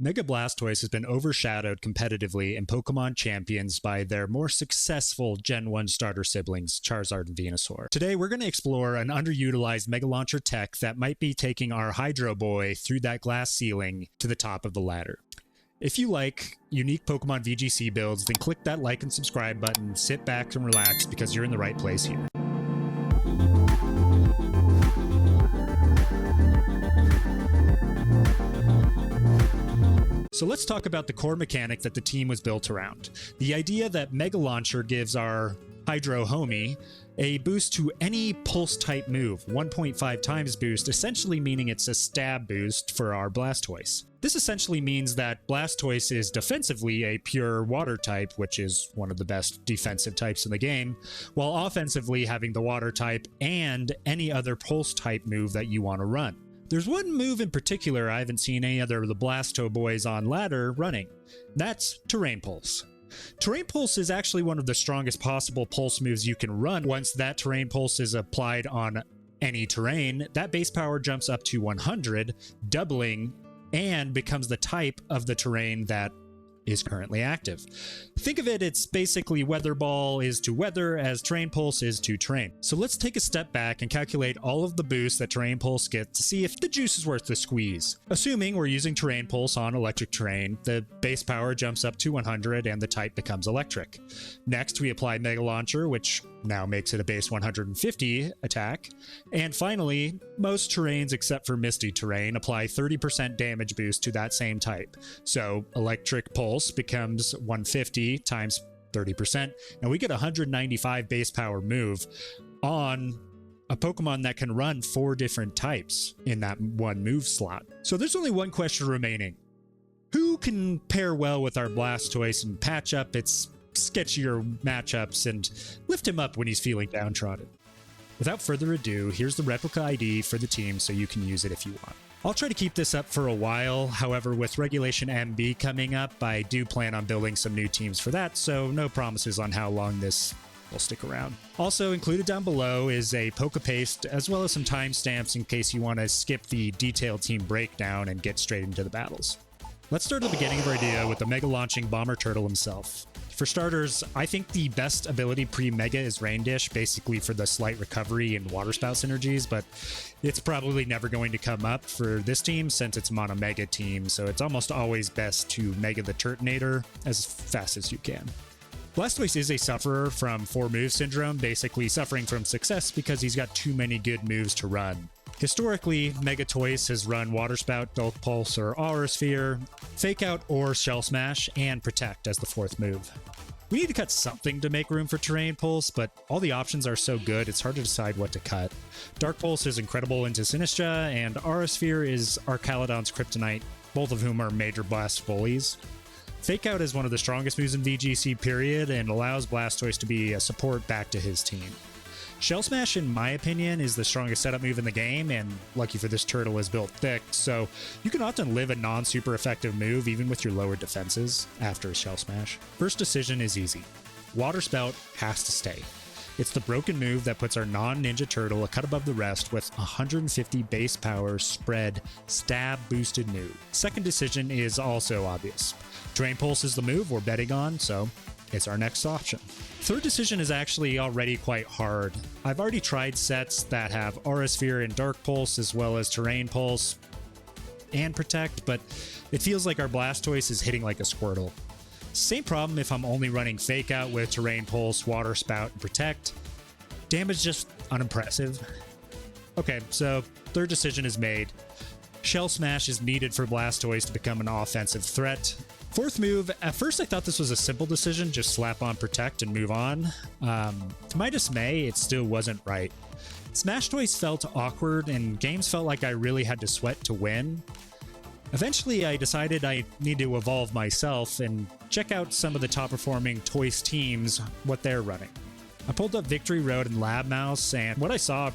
Mega Blastoise has been overshadowed competitively in Pokemon Champions by their more successful Gen 1 starter siblings, Charizard and Venusaur. Today, we're going to explore an underutilized Mega Launcher tech that might be taking our Hydro Boy through that glass ceiling to the top of the ladder. If you like unique Pokemon VGC builds, then click that like and subscribe button, sit back and relax because you're in the right place here. So let's talk about the core mechanic that the team was built around. The idea that Mega Launcher gives our Hydro homie a boost to any pulse type move, 1.5 times boost, essentially meaning it's a stab boost for our Blastoise. This essentially means that Blastoise is defensively a pure water type, which is one of the best defensive types in the game, while offensively having the water type and any other pulse type move that you want to run. There's one move in particular I haven't seen any other of the Blasto boys on ladder running. That's Terrain Pulse. Terrain Pulse is actually one of the strongest possible pulse moves you can run. Once that Terrain Pulse is applied on any terrain, that base power jumps up to 100, doubling, and becomes the type of the terrain that is currently active. Think of it, it's basically Weather Ball is to weather as Terrain Pulse is to terrain. So let's take a step back and calculate all of the boosts that Terrain Pulse gets to see if the juice is worth the squeeze. Assuming we're using Terrain Pulse on electric terrain, the base power jumps up to 100 and the type becomes electric. Next, we apply Mega Launcher, which now makes it a base 150 attack. And finally, most terrains except for Misty Terrain apply 30% damage boost to that same type. So Electric Pulse becomes 150 times 30%, and we get 195 base power move on a Pokemon that can run 4 different types in that one move slot. So there's only one question remaining. Who can pair well with our Blastoise and patch up its sketchier matchups and lift him up when he's feeling downtrodden? Without further ado, here's the Replica ID for the team so you can use it if you want. I'll try to keep this up for a while, however with Regulation MB coming up, I do plan on building some new teams for that, so no promises on how long this will stick around. Also included down below is a Pokepaste as well as some timestamps in case you want to skip the detailed team breakdown and get straight into the battles. Let's start at the beginning of our idea with the Mega Launching Bomber Turtle himself. For starters, I think the best ability pre-Mega is Rain Dish, basically for the slight recovery and Water Spout synergies, but it's probably never going to come up for this team since it's a mono-Mega team, so it's almost always best to Mega the Turtonator as fast as you can. Blastoise is a sufferer from 4-move syndrome, basically suffering from success because he's got too many good moves to run. Historically, Megatoise has run Water Spout, Bulk Pulse, or Aura Sphere, Fake Out or Shell Smash, and Protect as the 4th move. We need to cut something to make room for Terrain Pulse, but all the options are so good it's hard to decide what to cut. Dark Pulse is incredible into Sinistra, and Aura Sphere is Archaludon's Kryptonite, both of whom are major blast bullies. Fake Out is one of the strongest moves in VGC period and allows Blastoise to be a support back to his team. Shell Smash, in my opinion, is the strongest setup move in the game, and lucky for this turtle is built thick, so you can often live a non-super effective move even with your lower defenses after a Shell Smash. First decision is easy. Water Spout has to stay. It's the broken move that puts our non-ninja turtle a cut above the rest with 150 base power spread stab boosted move. Second decision is also obvious. Terrain Pulse is the move we're betting on, so it's our next option. Third decision is actually already quite hard. I've already tried sets that have Aura Sphere and Dark Pulse as well as Terrain Pulse and Protect, but it feels like our Blastoise is hitting like a Squirtle. Same problem if I'm only running Fake Out with Terrain Pulse, Water Spout, and Protect. Damage just unimpressive. Okay, so third decision is made. Shell Smash is needed for Blastoise to become an offensive threat. Fourth move, at first I thought this was a simple decision, just slap on Protect and move on. To my dismay, it still wasn't right. Smash Toys felt awkward and games felt like I really had to sweat to win. Eventually I decided I need to evolve myself and check out some of the top performing Toys teams, what they're running. I pulled up Victory Road and Lab Mouse and what I saw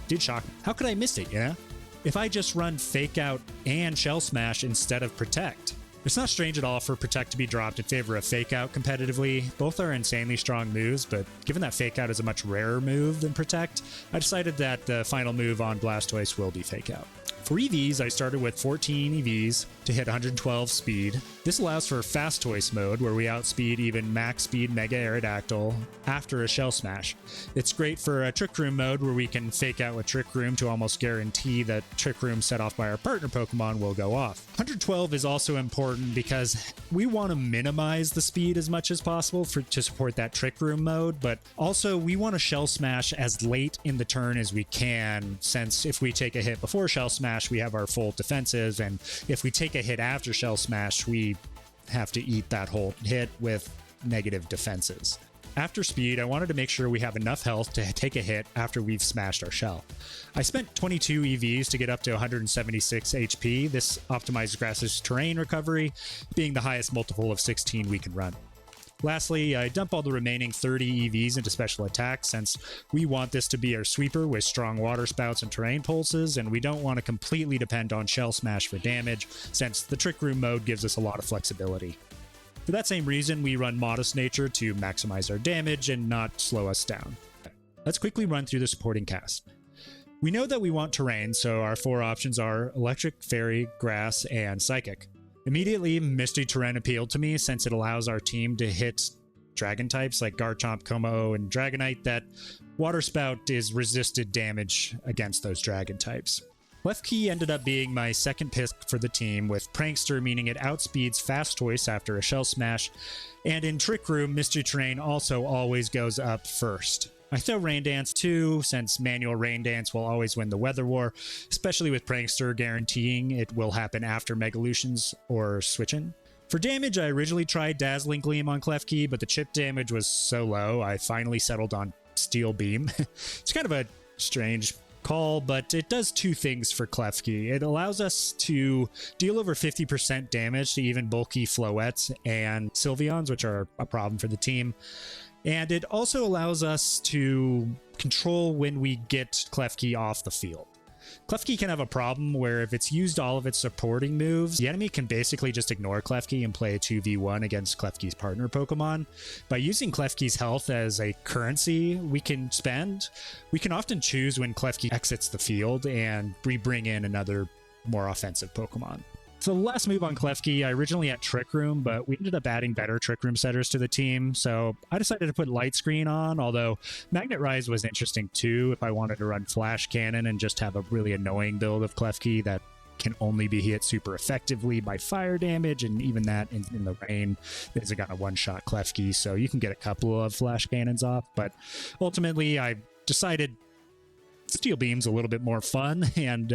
did shock me. How could I miss it, you know? If I just run Fake Out and Shell Smash instead of Protect. It's not strange at all for Protect to be dropped in favor of Fake Out competitively. Both are insanely strong moves, but given that Fake Out is a much rarer move than Protect, I decided that the final move on Blastoise will be Fake Out. For EVs, I started with 14 EVs to hit 112 speed. This allows for fast choice mode, where we outspeed even max speed Mega Aerodactyl after a Shell Smash. It's great for a Trick Room mode, where we can fake out with Trick Room to almost guarantee that Trick Room set off by our partner Pokemon will go off. 112 is also important because we want to minimize the speed as much as possible to support that Trick Room mode, but also we want to Shell Smash as late in the turn as we can, since if we take a hit before Shell Smash, we have our full defenses, and if we take a hit after Shell Smash, we have to eat that whole hit with negative defenses. After speed, I wanted to make sure we have enough health to take a hit after we've smashed our shell. I spent 22 EVs to get up to 176 HP. This optimized Grass's terrain recovery, being the highest multiple of 16 we can run. Lastly, I dump all the remaining 30 EVs into special attack, since we want this to be our sweeper with strong water spouts and terrain pulses, and we don't want to completely depend on Shell Smash for damage, since the Trick Room mode gives us a lot of flexibility. For that same reason, we run Modest Nature to maximize our damage and not slow us down. Let's quickly run through the supporting cast. We know that we want terrain, so our 4 options are Electric, Fairy, Grass, and Psychic. Immediately, Mystery Terrain appealed to me, since it allows our team to hit dragon types like Garchomp, Como, and Dragonite that Water Spout is resisted damage against those dragon types. Klefki ended up being my second pick for the team, with Prankster meaning it outspeeds Fast Choice after a Shell Smash, and in Trick Room, Mystery Terrain also always goes up first. I throw Rain Dance too, since manual Rain Dance will always win the Weather War, especially with Prankster guaranteeing it will happen after Megalutions or Switchin'. For damage, I originally tried Dazzling Gleam on Klefki, but the chip damage was so low, I finally settled on Steel Beam. It's kind of a strange call, but it does 2 things for Klefki. It allows us to deal over 50% damage to even bulky Floettes and Sylveons, which are a problem for the team. And it also allows us to control when we get Klefki off the field. Klefki can have a problem where if it's used all of its supporting moves, the enemy can basically just ignore Klefki and play a 2v1 against Klefki's partner Pokemon. By using Klefki's health as a currency we can spend, we can often choose when Klefki exits the field and we bring in another more offensive Pokemon. So the last move on Klefki, I originally had Trick Room, but we ended up adding better Trick Room setters to the team, so I decided to put Light Screen on, although Magnet Rise was interesting too if I wanted to run Flash Cannon and just have a really annoying build of Klefki that can only be hit super effectively by fire damage, and even that in the rain isn't gonna one-shot Klefki, so you can get a couple of Flash Cannons off, but ultimately I decided Steel Beam's a little bit more fun, and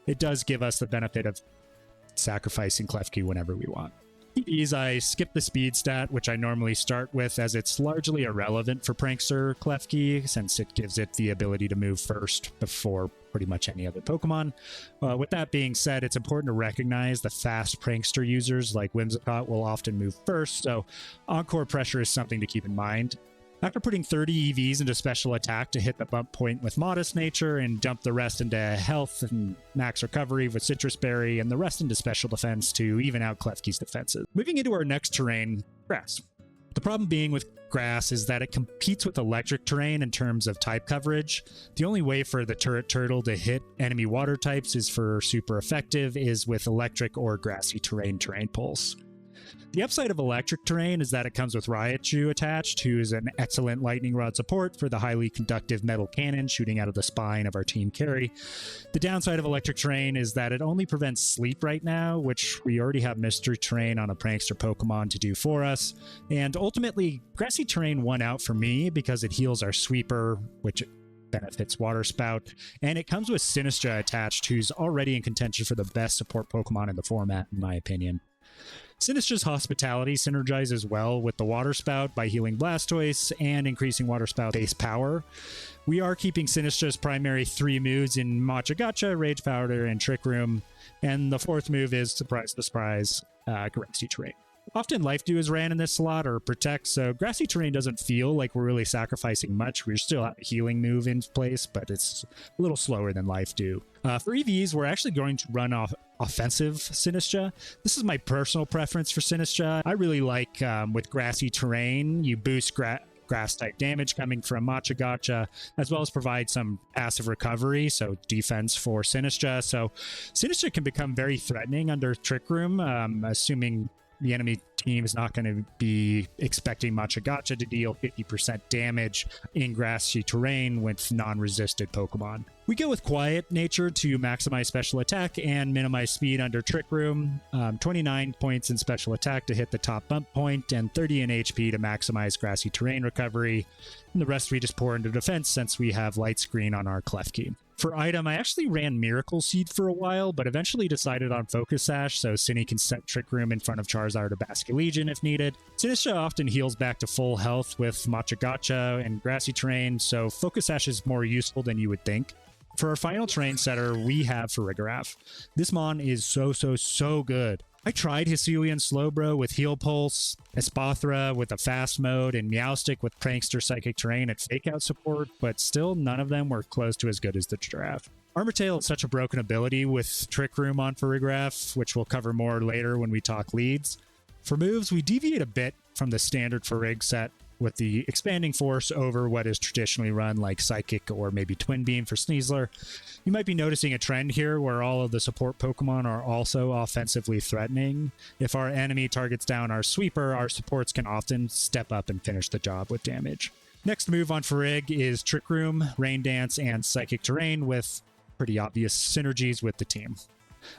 it does give us the benefit of sacrificing Klefki whenever we want. EVs, I skip the speed stat, which I normally start with, as it's largely irrelevant for Prankster Klefki, since it gives it the ability to move first before pretty much any other Pokemon. With that being said, it's important to recognize the fast Prankster users like Whimsicott will often move first, so Encore Pressure is something to keep in mind. After putting 30 EVs into special attack to hit the bump point with Modest Nature and dump the rest into health and max recovery with Citrus Berry and the rest into special defense to even out Klefki's defenses. Moving into our next terrain, Grass. The problem being with Grass is that it competes with Electric terrain in terms of type coverage. The only way for the Turret Turtle to hit enemy water types is for super effective is with Electric or Grassy terrain pulse. The upside of Electric terrain is that it comes with Raichu attached, who is an excellent Lightning Rod support for the highly conductive metal cannon shooting out of the spine of our team carry. The downside of Electric terrain is that it only prevents sleep right now, which we already have Mystery Terrain on a Prankster Pokemon to do for us. And ultimately, Grassy terrain won out for me because it heals our sweeper, which benefits Water Spout, and it comes with Sinistra attached, who's already in contention for the best support Pokemon in the format, in my opinion. Sinistra's Hospitality synergizes well with the Water Spout by healing Blastoise and increasing Water Spout base power. We are keeping Sinistra's primary 3 moves in Matcha Gotcha, Rage Powder, and Trick Room, and the 4th move is Surprise the Surprise, Grassy Terrain. Often Life Dew is ran in this slot or Protect, so Grassy Terrain doesn't feel like we're really sacrificing much. We still have a healing move in place, but it's a little slower than Life Dew. For EVs, we're actually going to run off offensive Sinistra. This is my personal preference for Sinistra. I really like with Grassy Terrain, you boost grass-type damage coming from Machagacha, as well as provide some passive recovery, so defense for Sinistra. So Sinistra can become very threatening under Trick Room, assuming the enemy team is not going to be expecting Machagacha to deal 50% damage in grassy terrain with non-resisted Pokemon. We go with Quiet Nature to maximize special attack and minimize speed under Trick Room, 29 points in special attack to hit the top bump point, and 30 in HP to maximize grassy terrain recovery. And the rest we just pour into defense since we have Light Screen on our Klefki. For item, I actually ran Miracle Seed for a while, but eventually decided on Focus Sash so Cinny can set Trick Room in front of Charizard or Basculegion if needed. Sinistra often heals back to full health with Machagacha and grassy terrain, so Focus Sash is more useful than you would think. For our final terrain setter, we have Farigiraf. This Mon is so good. I tried Hisuian Slowbro with Heal Pulse, Espathra with a fast mode, and Meowstic with Prankster Psychic Terrain at Fake Out support, but still none of them were close to as good as the Giraffe. Armortail is such a broken ability with Trick Room on Farigiraf, which we'll cover more later when we talk leads. For moves, we deviate a bit from the standard Farig set, with the expanding force over what is traditionally run like Psychic or maybe Twin Beam for Sneasler. You might be noticing a trend here where all of the support Pokemon are also offensively threatening. If our enemy targets down our sweeper, our supports can often step up and finish the job with damage. Next move on Farig is Trick Room, Rain Dance, and Psychic Terrain with pretty obvious synergies with the team.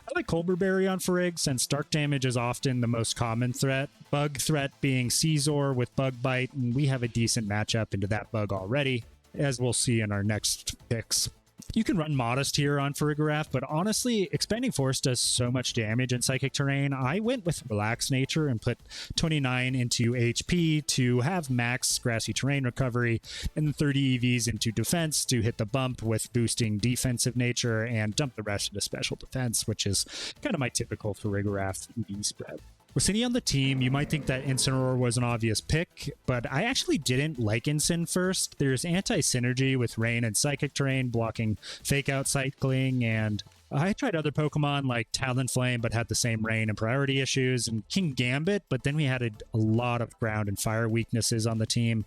I like Colbur Berry on Farig since dark damage is often the most common threat. Bug threat being Caesar with Bug Bite, and we have a decent matchup into that bug already, as we'll see in our next picks. You can run Modest here on Farigiraf, but honestly, Expanding Force does so much damage in Psychic Terrain. I went with Relax Nature and put 29 into HP to have max Grassy Terrain recovery, and 30 EVs into Defense to hit the bump with boosting Defensive Nature, and dump the rest into Special Defense, which is kind of my typical Farigiraf EV spread. With Cinny on the team, you might think that Incineroar was an obvious pick, but I actually didn't like Incin first. There's anti-synergy with Rain and Psychic Terrain blocking Fake Out cycling, and I tried other Pokemon like Talonflame but had the same Rain and priority issues, and King Gambit, but then we had a lot of ground and fire weaknesses on the team.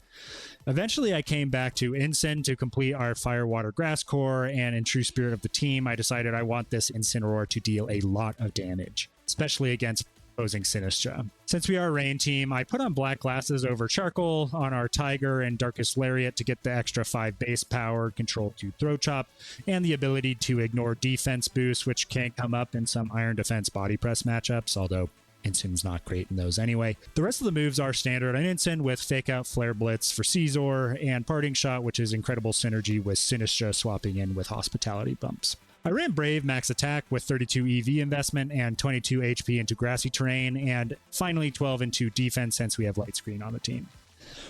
Eventually I came back to Incin to complete our Fire Water Grass core, and in true spirit of the team, I decided I want this Incineroar to deal a lot of damage, especially against opposing Sinistra. Since we are a Rain team, I put on Black Glasses over Charcoal on our Tiger and Darkest Lariat to get the extra 5 base power, Control 2 Throat Chop, and the ability to ignore defense boost, which can come up in some Iron Defense Body Press matchups, although Incin's not great in those anyway. The rest of the moves are standard on Incin with Fake Out Flare Blitz for Caesar and Parting Shot, which is incredible synergy with Sinistra swapping in with Hospitality bumps. I ran Brave max attack with 32 EV investment and 22 HP into grassy terrain, and finally 12 into defense since we have Light Screen on the team.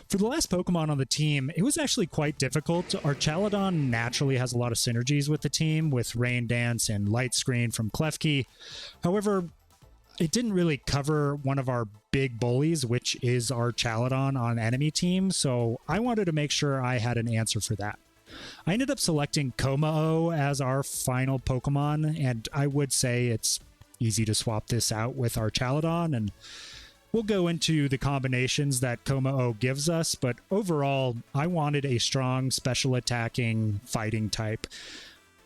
For the last Pokemon on the team, it was actually quite difficult. Our Chaladon naturally has a lot of synergies with the team, with Rain Dance and Light Screen from Klefki. However, it didn't really cover one of our big bullies, which is our Chaladon on enemy team, so I wanted to make sure I had an answer for that. I ended up selecting Komao as our final Pokemon, and I would say it's easy to swap this out with our Chaladon, and we'll go into the combinations that Komao gives us, but overall, I wanted a strong special attacking fighting type.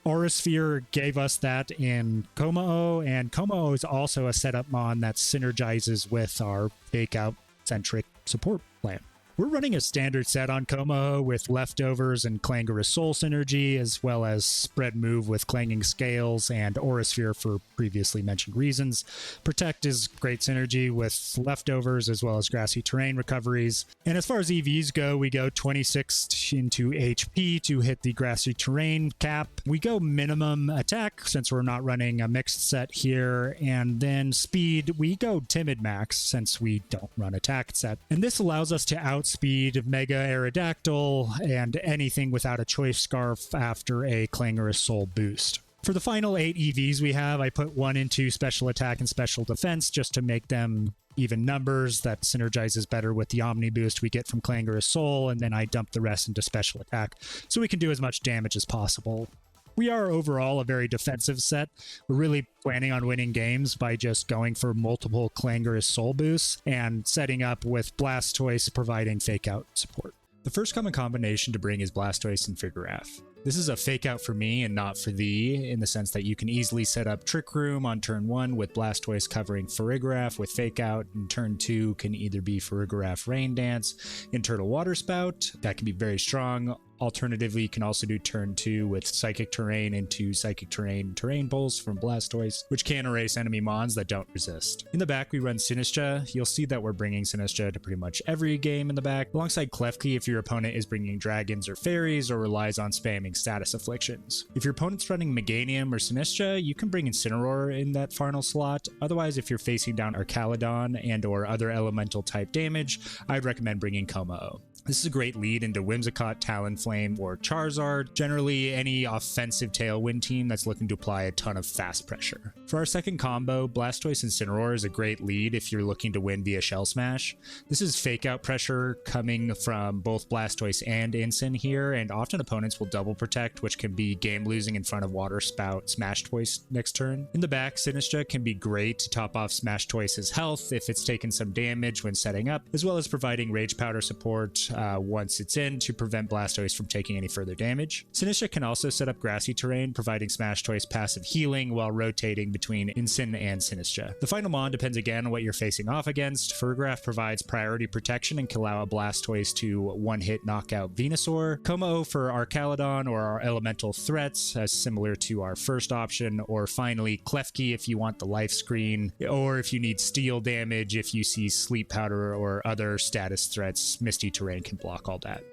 Aura Sphere gave us that in Komao, and Komao is also a setup mon that synergizes with our Fake Out centric support plan. We're running a standard set on Komao with Leftovers and Clangorous Soul synergy, as well as Spread Move with Clanging Scales and Aura Sphere for previously mentioned reasons. Protect is great synergy with Leftovers as well as Grassy Terrain recoveries. And as far as EVs go, we go 26 into HP to hit the Grassy Terrain cap. We go minimum attack since we're not running a mixed set here. And then speed, we go Timid max since we don't run attack set. And this allows us to outspeed Mega Aerodactyl and anything without a Choice Scarf after a Clangorous Soul boost. For the final 8 EVs we have, I put 1 into Special Attack and Special Defense just to make them even numbers. That synergizes better with the Omni boost we get from Clangorous Soul, and then I dump the rest into Special Attack so we can do as much damage as possible. We are overall a very defensive set. We're really planning on winning games by just going for multiple Clangorous Soul boosts and setting up with Blastoise providing Fake Out support. The first common combination to bring is Blastoise and Figurath. This is a fake out for me and not for thee, in the sense that you can easily set up Trick Room on turn 1 with Blastoise covering Farigiraf with fake out, and turn 2 can either be Farigiraf Rain Dance and Turtle Water Spout. That can be very strong. Alternatively, you can also do turn 2 with Psychic Terrain into Psychic Terrain Pulse from Blastoise, which can erase enemy mons that don't resist. In the back, we run Sinistcha. You'll see that we're bringing Sinistcha to pretty much every game in the back, alongside Klefki if your opponent is bringing dragons or fairies or relies on spamming status afflictions. If your opponent's running Meganium or Sinistcha, you can bring Incineroar in that final slot. Otherwise, if you're facing down Arcaludon and or other elemental type damage, I'd recommend bringing Kommo-o. This is a great lead into Whimsicott, Talonflame, or Charizard. Generally, any offensive Tailwind team that's looking to apply a ton of fast pressure. For our second combo, Blastoise Incineroar is a great lead if you're looking to win via Shell Smash. This is fake out pressure coming from both Blastoise and Incin here, and often opponents will double protect, which can be game losing in front of Water Spout Smash Toys next turn. In the back, Sinistcha can be great to top off Smash Toys' health if it's taken some damage when setting up, as well as providing Rage Powder support once it's in to prevent Blastoise from taking any further damage. Sinistcha can also set up Grassy Terrain, providing Smash Toys passive healing while rotating between Incin and Sinistcha. The final mon depends again on what you're facing off against. Farigiraf provides priority protection and can allow a Blastoise to one-hit knockout Venusaur. Kommo-o for Arcaludon or our elemental threats, as similar to our first option, or finally Klefki if you want the life screen, or if you need steel damage if you see Sleep Powder or other status threats. Misty Terrain can block all that.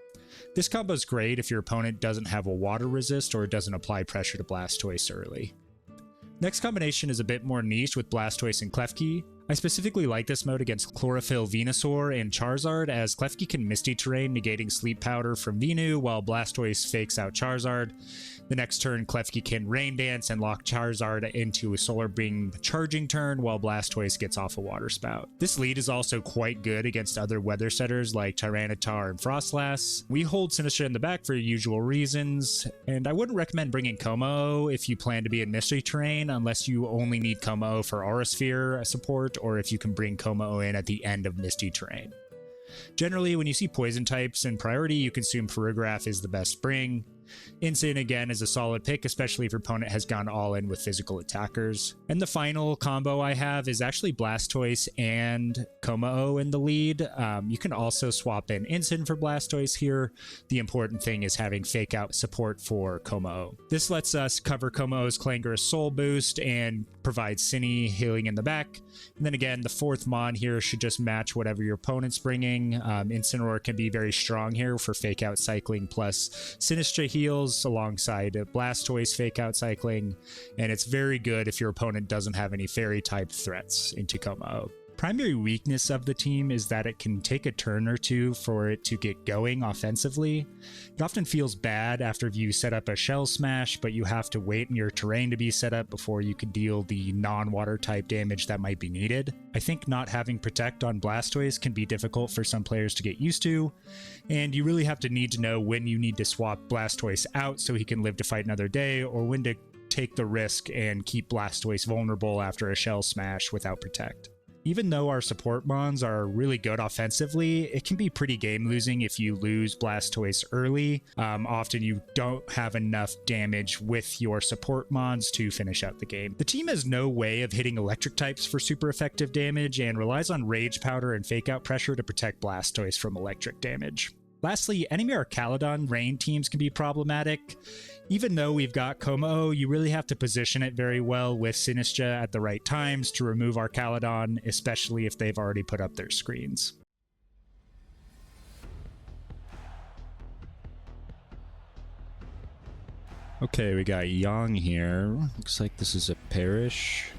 This combo is great if your opponent doesn't have a water resist or doesn't apply pressure to Blastoise early. Next combination is a bit more niche with Blastoise and Klefki. I specifically like this mode against Chlorophyll Venusaur and Charizard, as Klefki can Misty Terrain, negating Sleep Powder from Venu, while Blastoise fakes out Charizard. The next turn, Klefki can Rain Dance and lock Charizard into a Solar Beam charging turn, while Blastoise gets off a Water Spout. This lead is also quite good against other weather setters like Tyranitar and Frostlass. We hold Sinistcha in the back for usual reasons, and I wouldn't recommend bringing Kommo-o if you plan to be in Mystery Terrain, unless you only need Kommo-o for Aura Sphere support, or if you can bring Kommo-o in at the end of Misty Terrain. Generally, when you see poison types in priority, you can assume Farigiraf is the best bring. Incin again is a solid pick, especially if your opponent has gone all in with physical attackers. And the final combo I have is actually Blastoise and Kommo-o in the lead. You can also swap in Incin for Blastoise here. The important thing is having fake out support for Kommo-o. This lets us cover Kommo-o's Clangorous Soul boost and provide Cine healing in the back. And then again, the fourth mon here should just match whatever your opponent's bringing. Incineroar can be very strong here for fake out cycling plus Sinistcha heals alongside Blastoise fake out cycling, and it's very good if your opponent doesn't have any fairy type threats into Kommo-o. Primary weakness of the team is that it can take a turn or two for it to get going offensively. It often feels bad after you set up a Shell Smash, but you have to wait in your terrain to be set up before you can deal the non-water type damage that might be needed. I think not having Protect on Blastoise can be difficult for some players to get used to, and you really have to need to know when you need to swap Blastoise out so he can live to fight another day, or when to take the risk and keep Blastoise vulnerable after a Shell Smash without Protect. Even though our support mons are really good offensively, it can be pretty game losing if you lose Blastoise early. Often you don't have enough damage with your support mons to finish out the game. The team has no way of hitting electric types for super effective damage and relies on Rage Powder and Fake Out Pressure to protect Blastoise from electric damage. Lastly, enemy Arcaludon rain teams can be problematic. Even though we've got Kommo-o, you really have to position it very well with Sinistcha at the right times to remove Arcaludon, especially if they've already put up their screens. Okay, we got Yang here. Looks like this is a Parish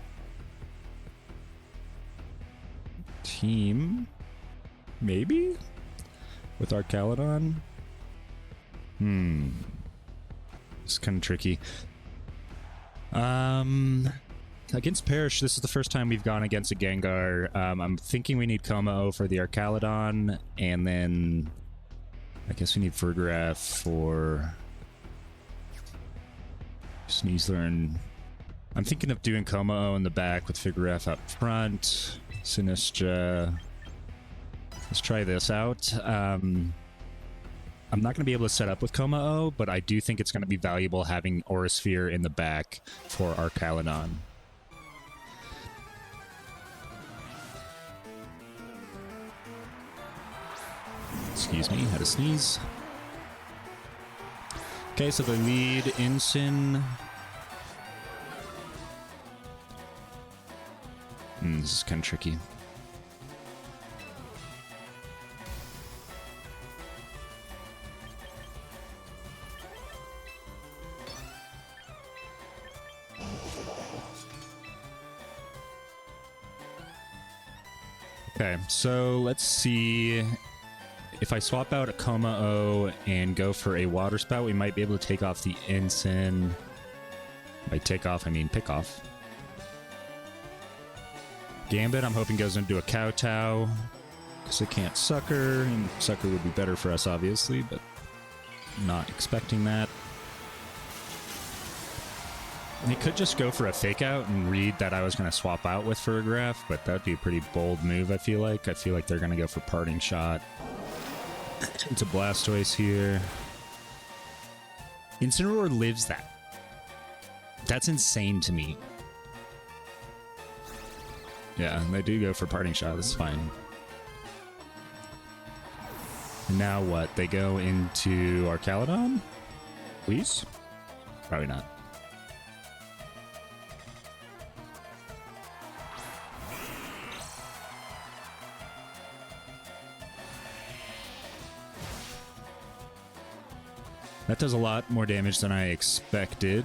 team, maybe? With Arcaludon? It's kind of tricky. Against Parish, this is the first time we've gone against a Gengar. I'm thinking we need Kommo-o for the Arcaludon, and then I guess we need Farigiraf for Sneasler, and I'm thinking of doing Kommo-o in the back with Farigiraf up front. Sinistcha. Let's try this out. I'm not going to be able to set up with Komao, but I do think it's going to be valuable having Aura Sphere in the back for our Caledon. Excuse me, had a sneeze. Okay, so the lead Incin. This is kind of tricky. Okay, so let's see. If I swap out a Komao and go for a Water Spout, we might be able to take off the Incin. By take off, I mean pick off. Gambit, I'm hoping goes into a Kowtow, because it can't Sucker, and Sucker would be better for us, obviously, but not expecting that. They could just go for a Fake Out and read that I was going to swap out with Farigiraf, but that would be a pretty bold move, I feel like. I feel like they're going to go for Parting Shot. It's a Blastoise here. Incineroar lives that. That's insane to me. Yeah, they do go for Parting Shot. That's fine. Now what? They go into our Caledon? Please? Probably not. That does a lot more damage than I expected.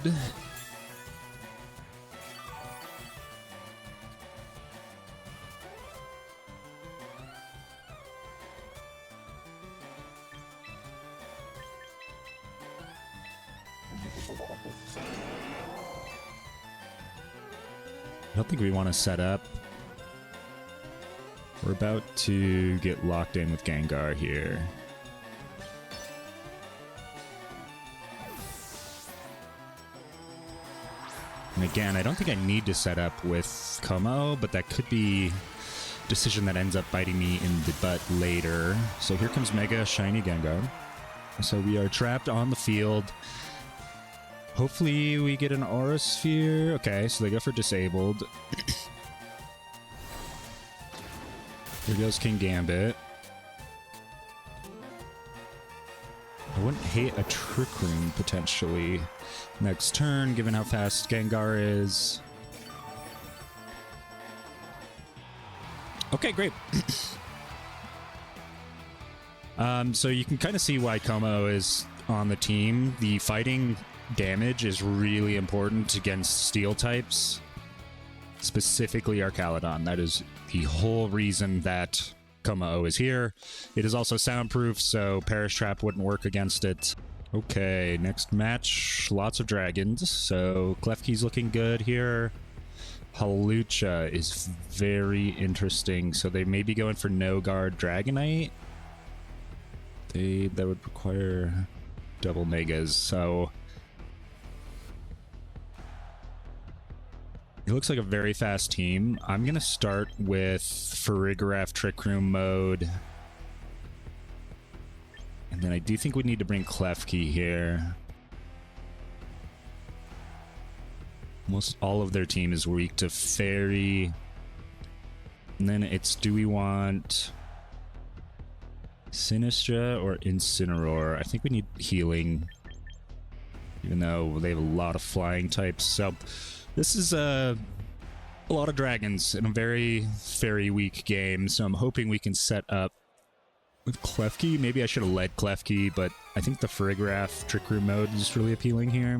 I don't think we want to set up. We're about to get locked in with Gengar here. And again, I don't think I need to set up with Komao, but that could be a decision that ends up biting me in the butt later. So here comes Mega Shiny Gengar. So we are trapped on the field. Hopefully we get an Aura Sphere. Okay, so they go for Disabled. Here goes King Gambit. I wouldn't hate a Trick Room, potentially. Next turn, given how fast Gengar is. Okay, great. So you can kind of see why Komao is on the team. The fighting damage is really important against steel types. Specifically our Caledon. That is the whole reason that Komao is here. It is also soundproof, so Perish Trap wouldn't work against it. Okay, next match. Lots of dragons. So Klefki's looking good here. Hawlucha is very interesting. So they may be going for no guard Dragonite. That would require double megas. So it looks like a very fast team. I'm going to start with Farigiraf Trick Room mode. And then I do think we need to bring Klefki here. Almost all of their team is weak to Fairy. And then it's, do we want Sinistra or Incineroar? I think we need healing, even though they have a lot of flying types. So this is a lot of dragons in a very fairy weak game. So I'm hoping we can set up with Klefki. Maybe I should have led Klefki, but I think the Farigiraf Trick Room mode is really appealing here.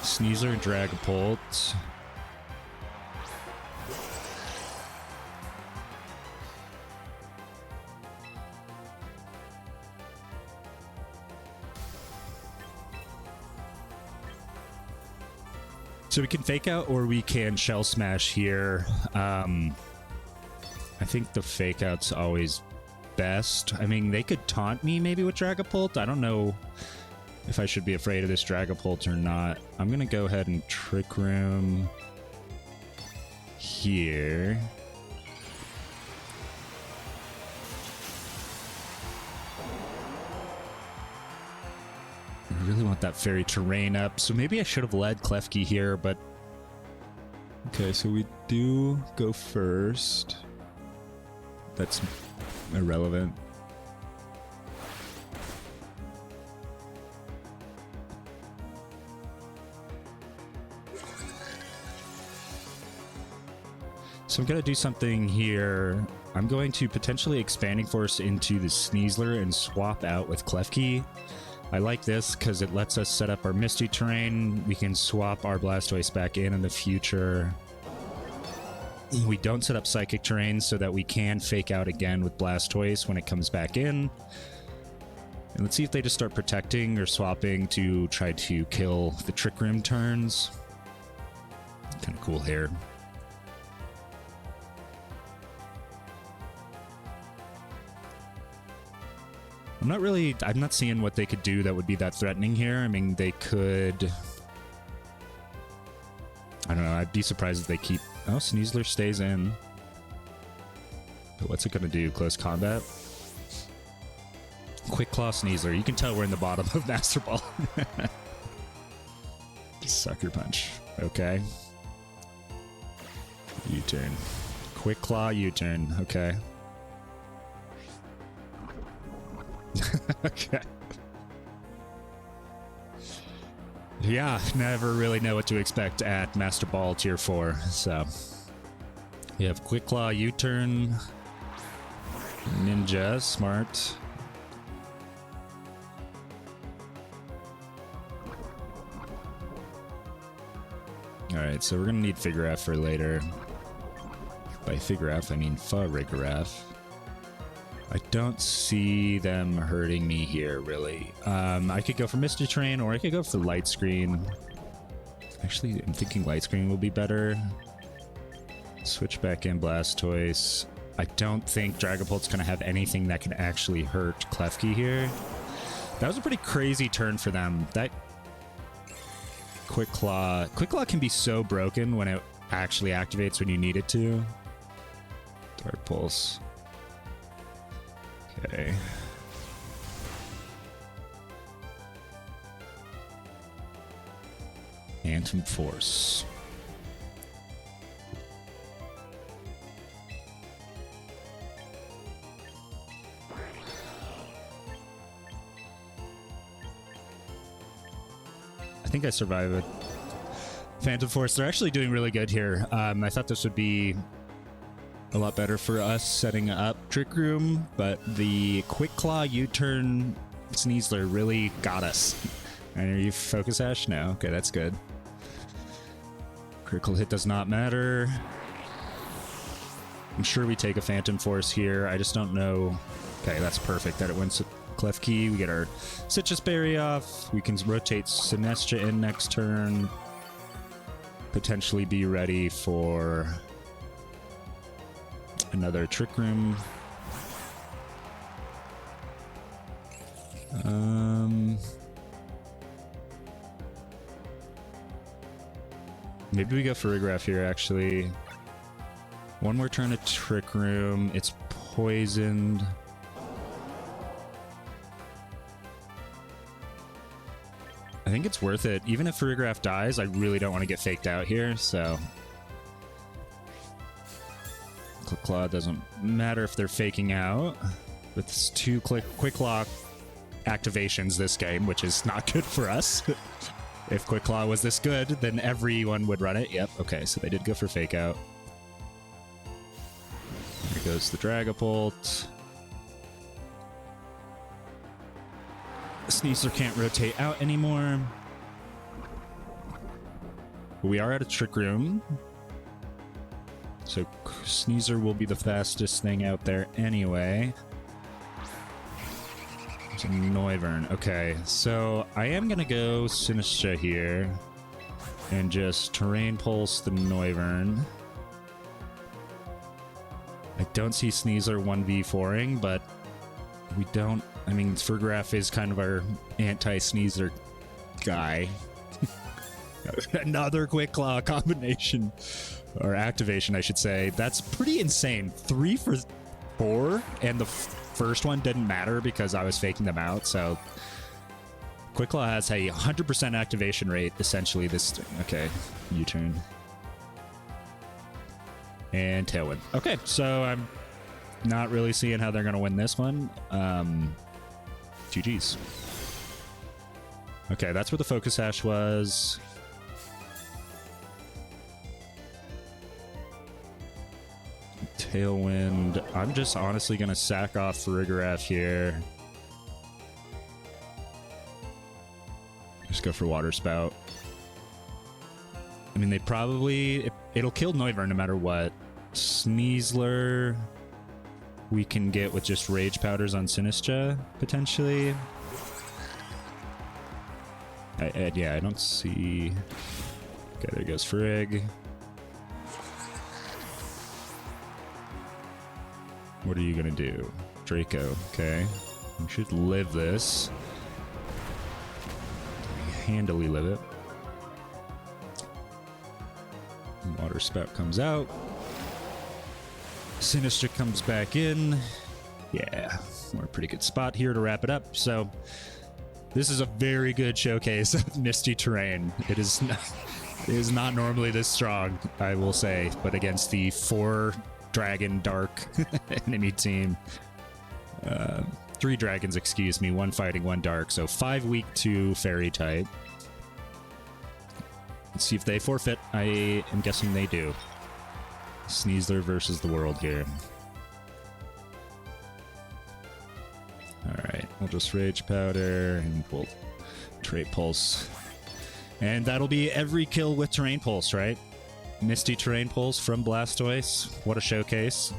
Sneasler, Dragapult. So we can Fake Out or we can Shell Smash here. I think the Fake Out's always best. I mean, they could taunt me maybe with Dragapult. I don't know if I should be afraid of this Dragapult or not. I'm going to go ahead and Trick Room here. want that fairy terrain up. So maybe I should have led Klefki here, but... Okay, so we do go first. That's irrelevant. So I'm going to do something here. I'm going to potentially Expanding Force into the Sneasler and swap out with Klefki. I like this because it lets us set up our Misty Terrain. We can swap our Blastoise back in the future. We don't set up Psychic Terrain so that we can fake out again with Blastoise when it comes back in. And let's see if they just start protecting or swapping to try to kill the Trick Room turns. Kind of cool here. I'm not seeing what they could do that would be that threatening here. I mean, they could... I don't know, I'd be surprised if they keep... Oh, Sneasler stays in. But what's it gonna do? Close combat? Quick Claw Sneasler. You can tell we're in the bottom of Master Ball. Sucker Punch. Okay. U-turn. Quick Claw, U-turn. Okay. Okay. Yeah, never really know what to expect at Master Ball Tier 4, so... We have Quick Claw, U-turn... Ninja, smart. Alright, so we're gonna need Figure F for later. By Figure F, I mean Farigiraf. I don't see them hurting me here, really. I could go for Misty Terrain, or I could go for Light Screen. Actually, I'm thinking Light Screen will be better. Switch back in Blastoise. I don't think Dragapult's going to have anything that can actually hurt Klefki here. That was a pretty crazy turn for them. That Quick Claw can be so broken when it actually activates when you need it to. Dark Pulse. Okay. Phantom Force. I think I survive it. Phantom Force, they're actually doing really good here. I thought this would be a lot better for us setting up Trick Room, but the Quick Claw U-turn Sneasler really got us. And are you Focus Ash? No. Okay, that's good. Critical hit does not matter. I'm sure we take a Phantom Force here. I just don't know. Okay, that's perfect that it went to Klefki. We get our Citrus Berry off. We can rotate Sinestro in next turn. Potentially be ready for another Trick Room. Maybe we go for Farigiraf here, actually. One more turn of Trick Room. It's poisoned. I think it's worth it. Even if Farigiraf dies, I really don't want to get faked out here, so... Quick Claw doesn't matter if they're faking out. With two Quick Claw activations this game, which is not good for us. If Quick Claw was this good, then everyone would run it. Yep, okay, so they did go for fake out. Here goes the Dragapult. Sneasler can't rotate out anymore. We are at a Trick Room. So Sneasler will be the fastest thing out there anyway. It's a Noivern. Okay, so I am going to go Sinistcha here and just Terrain Pulse the Noivern. I don't see Sneasler 1v4ing, but we don't... I mean, Farigiraf is kind of our anti-Sneasler guy. Another Quick Claw combination. Or activation, I should say. That's pretty insane. 3 for 4, and the first one didn't matter because I was faking them out, so... Quick Claw has a 100% activation rate, essentially. This... Okay, U-turn. And Tailwind. Okay, so I'm not really seeing how they're going to win this one. GG's. Okay, that's where the Focus Sash was. Tailwind. I'm just honestly going to sack off Farigiraf here. Just go for Water Spout. I mean, they probably... It'll kill Noivern no matter what. Sneasler... We can get with just Rage Powders on Sinistra, potentially. Yeah, I don't see... Okay, there goes Frig. What are you gonna do? Draco, okay. You should live this. Handily live it. Water Spout comes out. Sinistra comes back in. Yeah, we're in a pretty good spot here to wrap it up. So this is a very good showcase of Misty Terrain. It is not normally this strong, I will say, but against the 4 dragon dark enemy team. 3 dragons, excuse me, 1 fighting, 1 dark, so 5 weak to fairy type. Let's see if they forfeit. I am guessing they do. Sneasler versus the world here. Alright, we'll just Rage Powder and we'll Trait Pulse. And that'll be every kill with Terrain Pulse, right? Misty Terrain Pulse from Blastoise. What a showcase.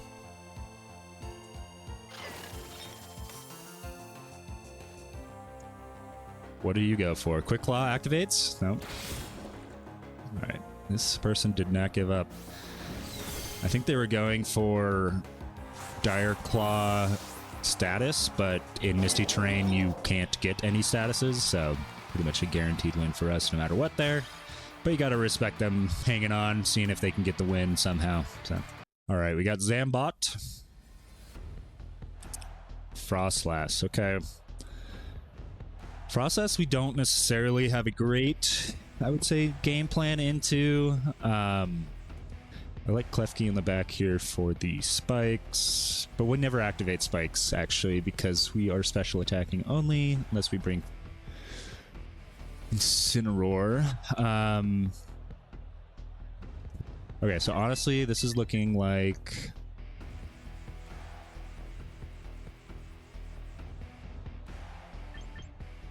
What do you go for? Quick Claw activates? No. Alright, this person did not give up. I think they were going for Dire Claw status, but in Misty Terrain you can't get any statuses, so pretty much a guaranteed win for us no matter what there. But you gotta respect them hanging on, seeing if they can get the win somehow. So, alright, we got Zambot. Frostlass, okay. Frostlass we don't necessarily have a great, I would say, game plan into. I like Klefki in the back here for the spikes, but we never activate spikes, actually, because we are special attacking only, unless we bring Incineroar. Okay, so honestly, this is looking like...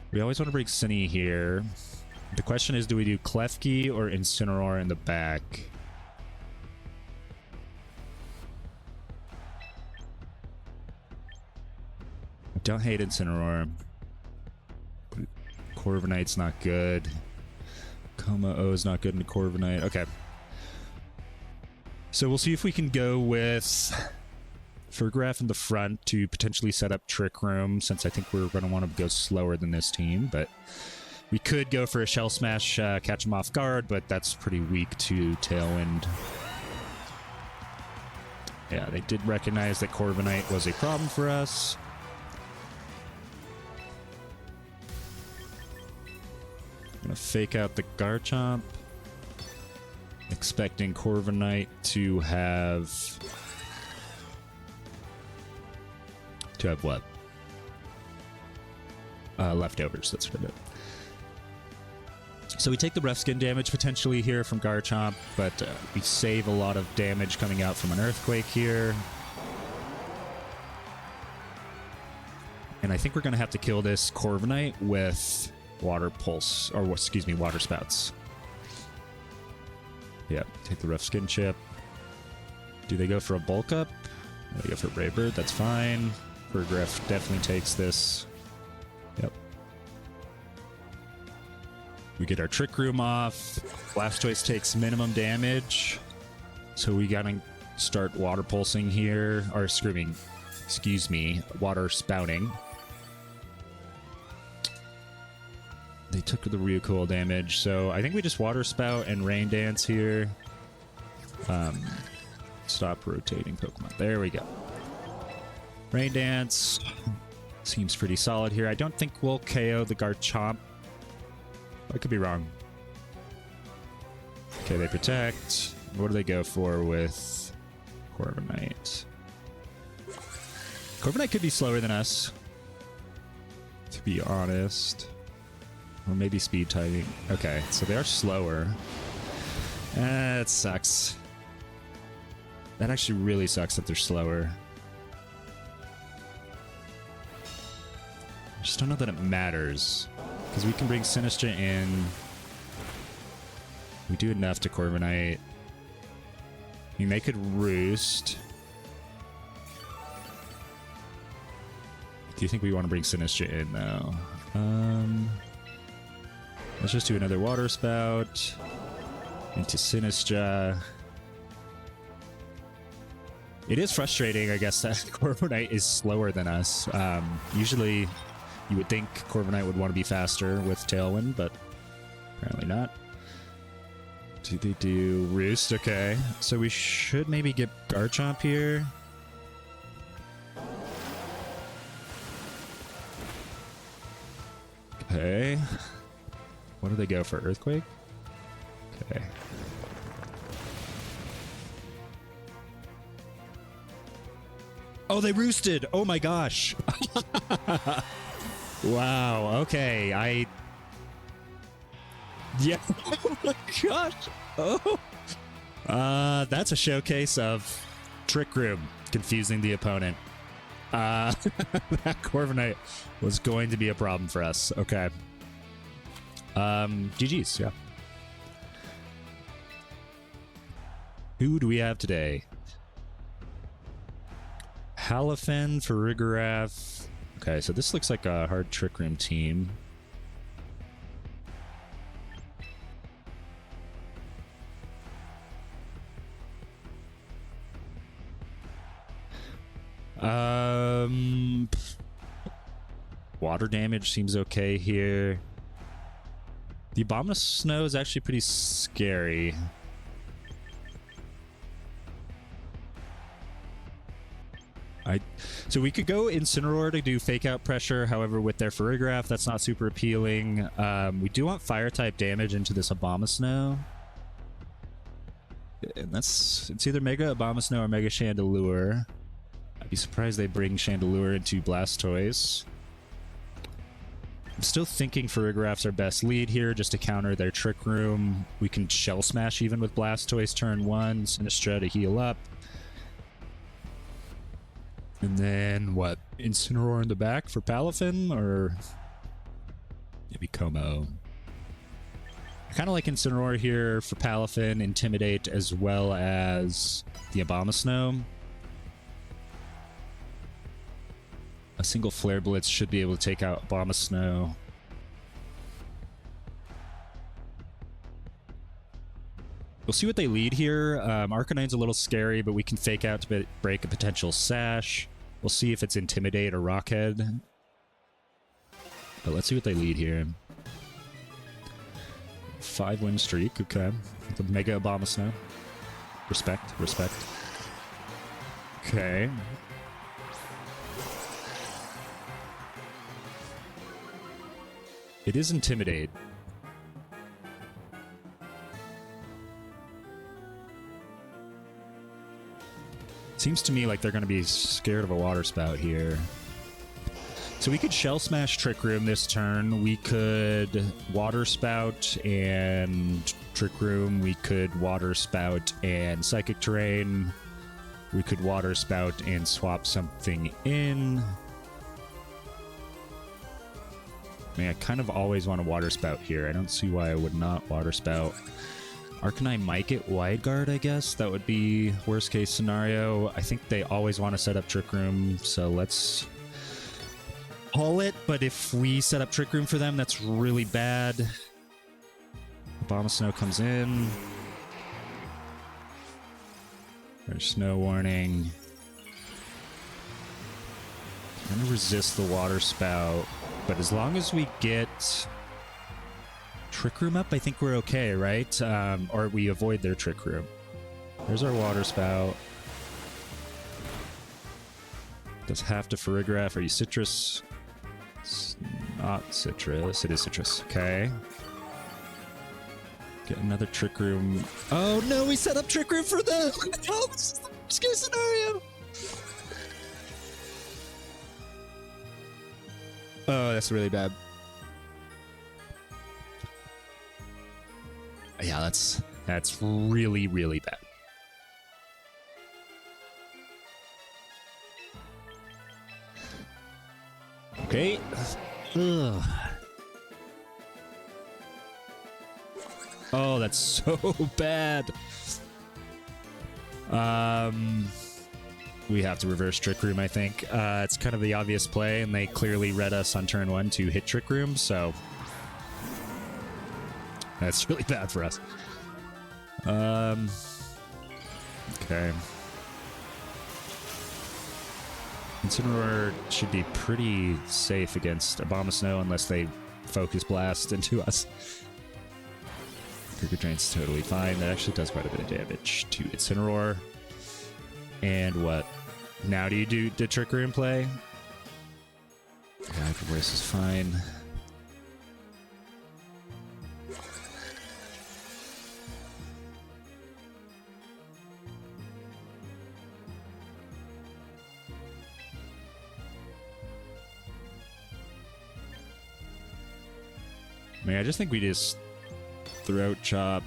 We always want to bring Cinny here. The question is, do we do Klefki or Incineroar in the back? I don't hate Incineroar. Corviknight's not good. Coma-O is not good in Corviknight. Okay. So we'll see if we can go with Farigiraf in the front to potentially set up Trick Room, since I think we're going to want to go slower than this team, but we could go for a Shell Smash, catch him off guard, but that's pretty weak to Tailwind. Yeah, they did recognize that Corviknight was a problem for us. Gonna fake out the Garchomp. Expecting Corviknight to have... what? Leftovers, that's what it is. So we take the rough skin damage potentially here from Garchomp, but we save a lot of damage coming out from an Earthquake here. And I think we're going to have to kill this Corviknight with Water Pulse, or excuse me, Water Spouts. Yep, take the rough skin chip. Do they go for a bulk up? They go for Brave Bird, that's fine. Farigiraf definitely takes this. Yep. We get our Trick Room off. Blastoise takes minimum damage. So we gotta start Water Pulsing here, or screaming, excuse me, Water Spouting. They took the recoil damage, so I think we just Water Spout and Rain Dance here. Stop rotating Pokemon. There we go. Rain Dance seems pretty solid here. I don't think we'll KO the Garchomp I could be wrong. Okay, they protect. What do they go for with Corviknight? Corviknight could be slower than us, to be honest. Or maybe speed typing. Okay, so they are slower. That sucks. That actually really sucks that they're slower. I just don't know that it matters. Because we can bring Sinistra in. We do enough to Corviknight. I mean, they could roost. Do you think we want to bring Sinistra in, though? Let's just do another Water Spout. Into Sinistra. It is frustrating, I guess, that Corviknight is slower than us. Usually, you would think Corviknight would want to be faster with Tailwind, but apparently not. Do they do Roost? Okay. So we should maybe get Garchomp here. Okay. What do they go for? Earthquake? Okay. Oh, they roosted! Oh my gosh! Wow, okay, yeah, oh my gosh! Oh! That's a showcase of Trick Room confusing the opponent. That Corviknight was going to be a problem for us. Okay. GG's, yeah. Who do we have today? Halifin for Farigiraf. Okay, so this looks like a hard Trick Room team. Water damage seems okay here. The Abomasnow is actually pretty scary. So we could go Incineroar to do fake out pressure. However, with their Farigiraf, that's not super appealing. We do want fire type damage into this Abomasnow. And it's either Mega Abomasnow or Mega Chandelure. I'd be surprised they bring Chandelure into Blastoise. I'm still thinking Farigiraf's our best lead here, just to counter their Trick Room. We can Shell Smash even with Blastoise turn 1, Sinistra to heal up. And then, what? Incineroar in the back for Palafin, or maybe Como? I kind of like Incineroar here for Palafin, Intimidate, as well as the Abomasnow. A single Flare Blitz should be able to take out Abomasnow. We'll see what they lead here. Arcanine's a little scary, but we can fake out to break a potential Sash. We'll see if it's Intimidate or Rockhead. But let's see what they lead here. 5-win streak, okay. The Mega Abomasnow. Respect, respect. Okay. It is Intimidate. Seems to me like they're going to be scared of a Water Spout here. So we could Shell Smash Trick Room this turn. We could Water Spout and Trick Room. We could Water Spout and Psychic Terrain. We could Water Spout and swap something in. I mean, I kind of always want to Water Spout here. I don't see why I would not Water Spout. Arcanine might get Wide Guard, I guess. That would be worst case scenario. I think they always want to set up Trick Room, so let's haul it. But if we set up Trick Room for them, that's really bad. Abomasnow comes in. There's Snow Warning. I'm going to resist the Water Spout, but as long as we get Trick Room up, I think we're okay, right? Or we avoid their Trick Room. There's our Water Spout. Does have to Farigiraf. Are you Citrus? It's not Citrus. It is Citrus. Okay. Get another Trick Room. Oh no, we set up Trick Room for them! Oh, this is the worst case scenario! Oh, that's really bad. Yeah, that's really, really bad. Okay. Ugh. Oh, that's so bad. We have to reverse Trick Room, I think. It's kind of the obvious play, and they clearly read us on turn 1 to hit Trick Room, so that's really bad for us. Okay. Incineroar should be pretty safe against Abomasnow unless they Focus Blast into us. Cricket Drain's totally fine. That actually does quite a bit of damage to Incineroar. And what? Now do you do the Trick Room play? Yeah, Hyper Voice is fine. I mean, I just think we just Throat Chop.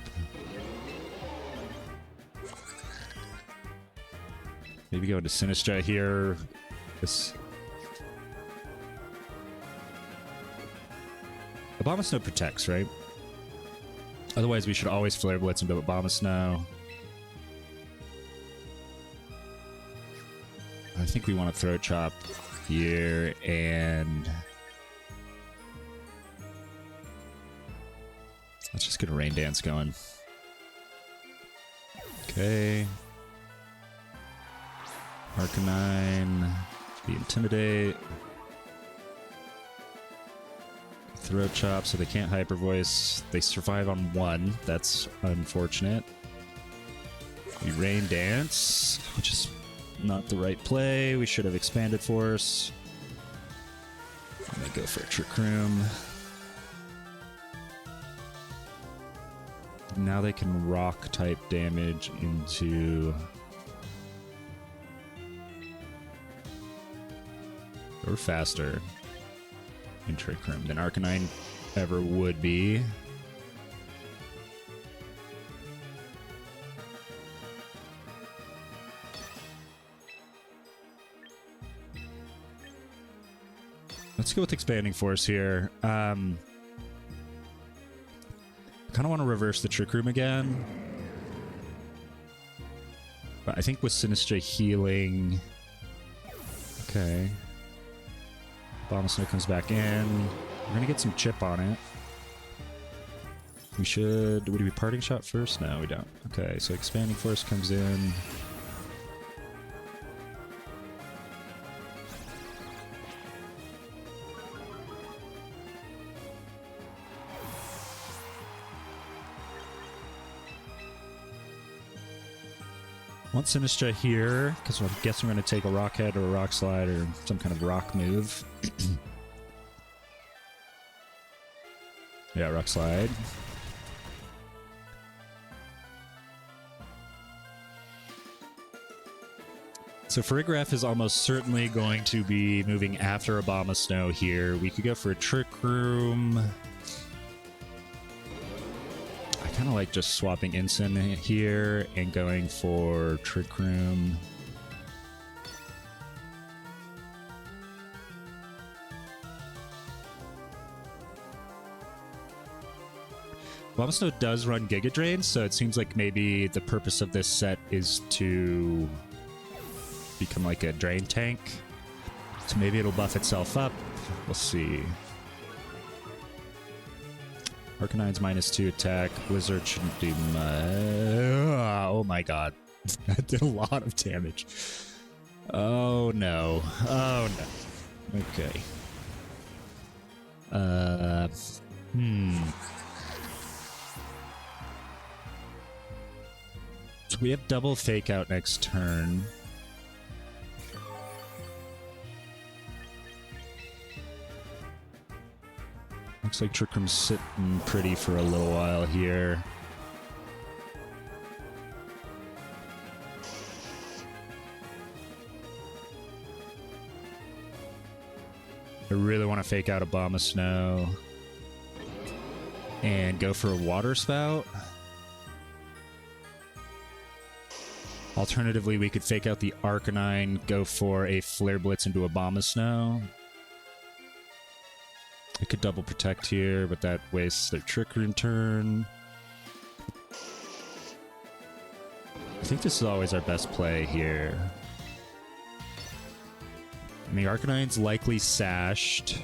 Maybe go into Sinistra here. This Abomasnow protects, right? Otherwise, we should always Flare Blitz into Abomasnow. I think we want to Throat Chop here and let's just get a Rain Dance going. Okay. Arcanine. Be Intimidate. Throat Chop so they can't Hyper Voice. They survive on 1. That's unfortunate. We Rain Dance, which is not the right play. We should have Expanded Force. I'm gonna go for a Trick Room. Now they can rock type damage into... or faster in Trick Room than Arcanine ever would be. Let's go with Expanding Force here. Kind of want to reverse the Trick Room again. But I think with Sinistra healing... Okay. Abomasnow comes back in. We're going to get some chip on it. We should... Would we be Parting Shot first? No, we don't. Okay, so Expanding Force comes in. Want Sinistra here, because I guess we're going to take a Rock Head or a Rock Slide or some kind of rock move. Yeah, Rock Slide. So Farigiraf is almost certainly going to be moving after Abomasnow here. We could go for a Trick Room. I kind of like just swapping Incin here and going for Trick Room. Abomasnow does run Giga Drain, so it seems like maybe the purpose of this set is to become like a drain tank. So maybe it'll buff itself up. We'll see. Arcanine's -2 attack. Blizzard shouldn't do much. Oh my god. That did a lot of damage. Oh no. Oh no. Okay. So we have double Fake Out next turn. Looks like Trick Room's sitting pretty for a little while here. I really want to fake out a Bomb of Snow and go for a Water Spout. Alternatively, we could fake out the Arcanine, go for a Flare Blitz into a Bomb of Snow. I could double protect here, but that wastes their Trick Room turn. I think this is always our best play here. And the Arcanine's likely sashed.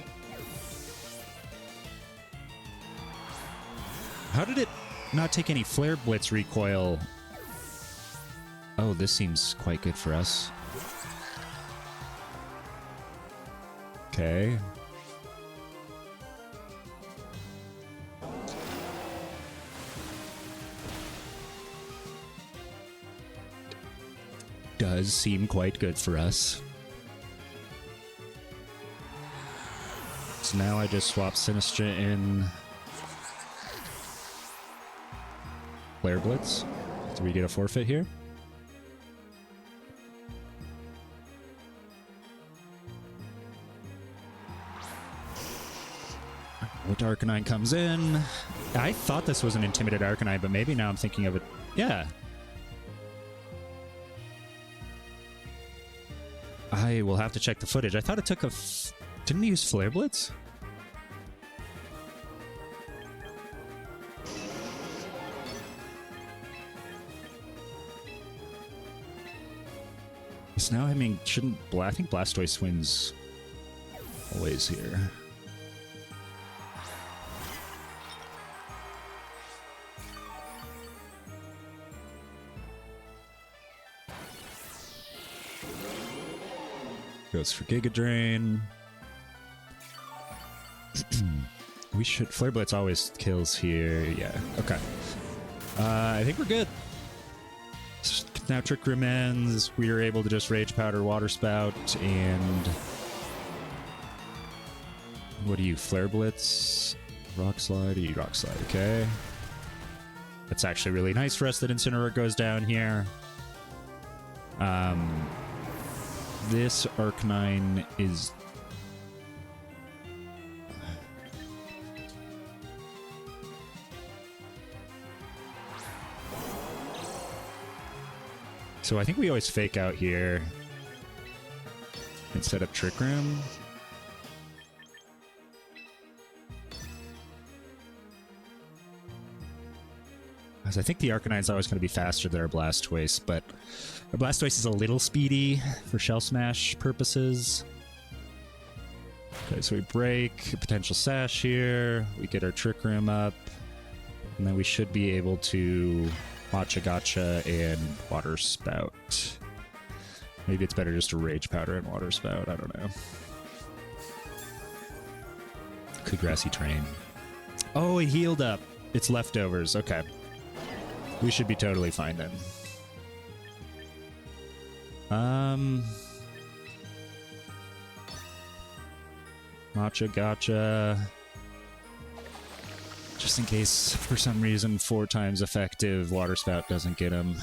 How did it not take any Flare Blitz recoil? Oh, this seems quite good for us. Okay. Does seem quite good for us. So now I just swap Sinistra in Flare Blitz. Do we get a forfeit here? What Arcanine comes in? I thought this was an Intimidated Arcanine, but maybe now I'm thinking of it. Yeah. I will have to check the footage. I thought it took a... Didn't he use Flare Blitz? So now, I mean, shouldn't... I think Blastoise wins always here. Goes for Giga Drain. We should... Flare Blitz always kills here. Yeah, okay. I think we're good. Now Trick Room ends. We are able to just Rage Powder, Water Spout, and... What do you... Flare Blitz? Rock Slide? You Rock Slide, okay. That's actually really nice for us that Incineroar goes down here. This Arcanine is... So I think we always fake out here and set up Trick Room. Because I think the Arcanine's always going to be faster than our Blastoise, but our Blastoise is a little speedy for Shell Smash purposes. Okay, so we break a potential Sash here. We get our Trick Room up. And then we should be able to Matcha Gotcha and Water Spout. Maybe it's better just to Rage Powder and Water Spout. I don't know. Could Grassy Train. Oh, it healed up. It's leftovers. Okay. We should be totally fine then. Matcha Gotcha. Just in case, for some reason, 4 times effective Water Spout doesn't get him.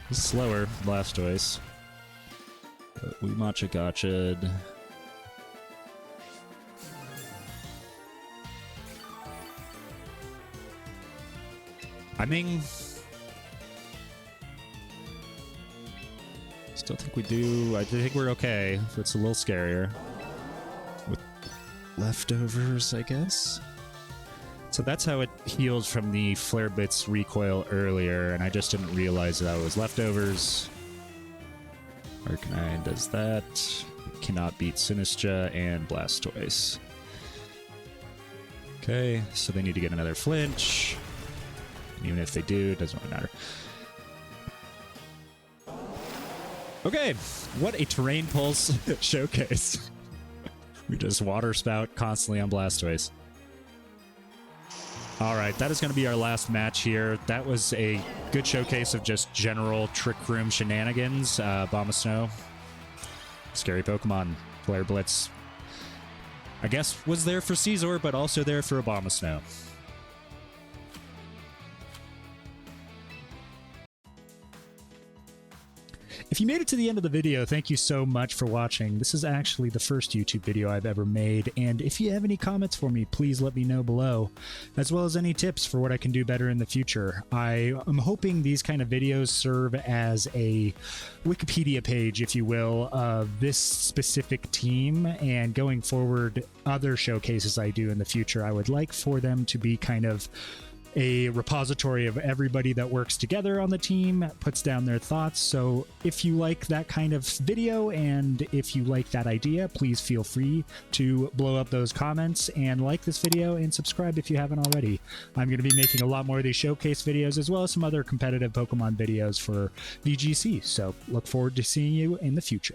He's slower, Blastoise. But we Matcha Gotcha'd. I mean... Still think we do... I think we're okay. It's a little scarier. With leftovers, I guess? So that's how it healed from the Flare Blitz recoil earlier, and I just didn't realize that it was leftovers. Arcanine does that. Cannot beat Sinistra and Blastoise. Okay, so they need to get another flinch. Even if they do, it doesn't really matter. Okay, what a Terrain Pulse showcase. We just Water Spout constantly on Blastoise. Alright, that is going to be our last match here. That was a good showcase of just general Trick Room shenanigans. Bomb of Snow. Scary Pokemon. Flare Blitz. I guess was there for Caesar, but also there for a Bomb of Snow. If you made it to the end of the video, thank you so much for watching. This is actually the first YouTube video I've ever made, and if you have any comments for me, please let me know below, as well as any tips for what I can do better in the future. I am hoping these kind of videos serve as a Wikipedia page, if you will, of this specific team, and going forward, other showcases I do in the future, I would like for them to be kind of a repository of everybody that works together on the team, puts down their thoughts. So if you like that kind of video and if you like that idea, please feel free to blow up those comments and like this video and subscribe if you haven't already. I'm going to be making a lot more of these showcase videos as well as some other competitive Pokemon videos for VGC. So look forward to seeing you in the future.